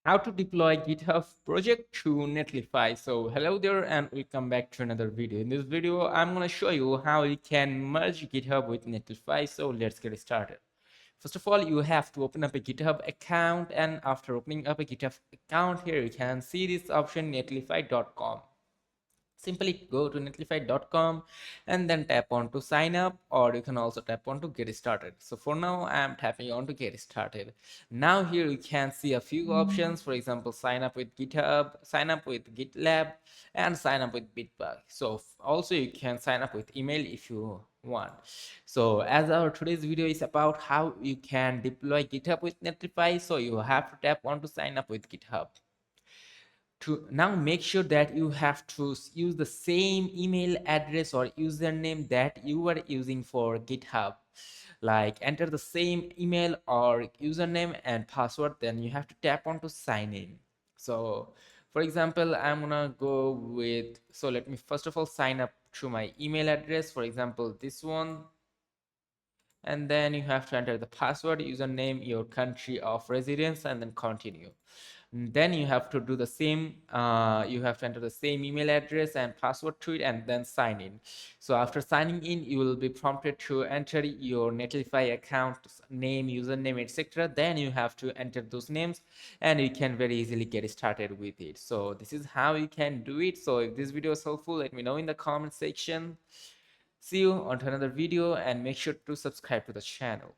How to deploy GitHub project to Netlify. So hello there and welcome back to another video. In this video, I'm going to show you how you can merge GitHub with Netlify. So let's get started. First of all, you have to open up a GitHub account, and after opening up a GitHub account, here you can see this option netlify.com. Simply go to netlify.com and then tap on to sign up, or you can also tap on to get started. So for now I am tapping on to get started. Now here you can see a few options. For example, sign up with GitHub, sign up with GitLab, and sign up with Bitbug. So also you can sign up with email if you want. So as our today's video is about how you can deploy GitHub with Netlify, so you have to tap on to sign up with GitHub. To now make sure that you have to use the same email address or username that you were using for GitHub. Like enter the same email or username and password, then you have to tap on to sign in. So for example, I'm gonna go with, so let me first of all sign up to my email address, for example this one, and then you have to enter the password, username, your country of residence, and then continue. Then you have to do the same, you have to enter the same email address and password to it and then sign in. So after signing in, you will be prompted to enter your Netlify account name, username, etc. Then you have to enter those names and you can very easily get started with it. So this is how you can do it. So if this video is helpful, let me know in the comment section. See you on to another video and make sure to subscribe to the channel.